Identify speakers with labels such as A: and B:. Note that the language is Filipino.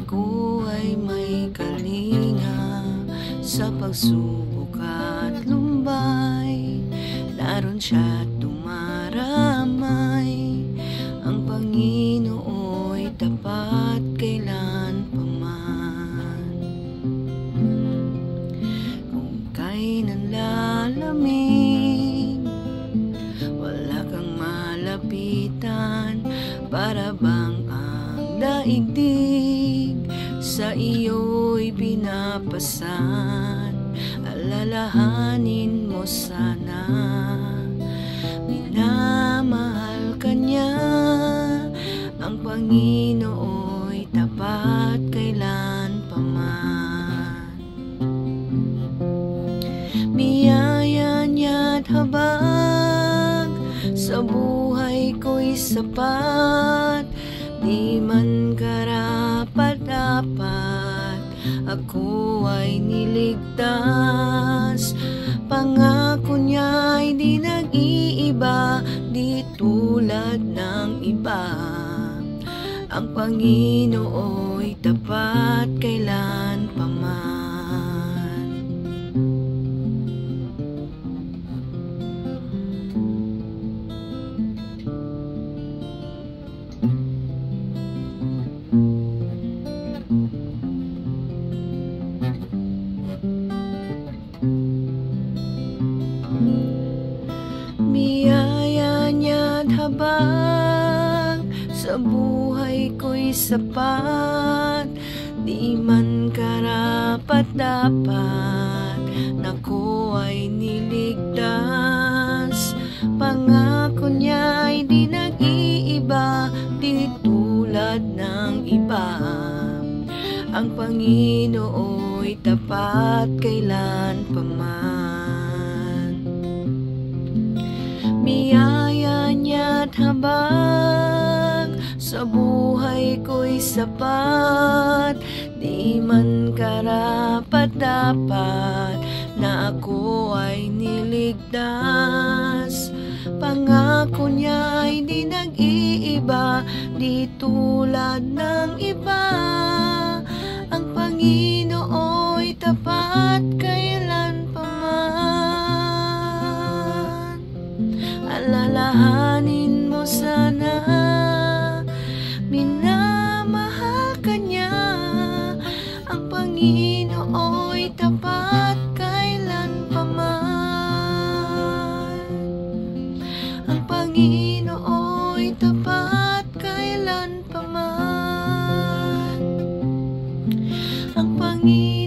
A: ako ay may kalinga sa pagsubok at lumbay. Naroon siya tumaramay, ang Panginoo'y tapat kailan paman. Kung kailan lalamig, wala kang malapitan, para bang ang daigdig sa iyo'y pinapasan. Alalahanin mo sana, minamahal ka niya, ang Panginoo'y tapat kailan paman. Biyaya niya't habag sa buhay ko'y sapat, di man karapat-dapat ako ay niligtas. Pangako niya'y di nag-iiba, di tulad ng iba, ang Panginoo'y tapat kailan paman. Biyaya niya't habag sa buhay ko'y sapat, di man karapat-dapat nako ay niligtas. Pangako niya'y di nag-iiba, di tulad ng iba, ang Panginoo'y tapat kailan paman. Biyaya niya't habag sa buhay ko'y sapat, di man karapat-dapat na ako ay niligtas. Pangako niya'y di nag-iiba, di tulad ng iba, ang Panginoo'y tapat kailan paman. Alalahanin mo sana, minamahal ka niya, ang Panginoo'y tapat kailan paman. Ang Panginoo'y tapat kailan paman. Ang Panginoon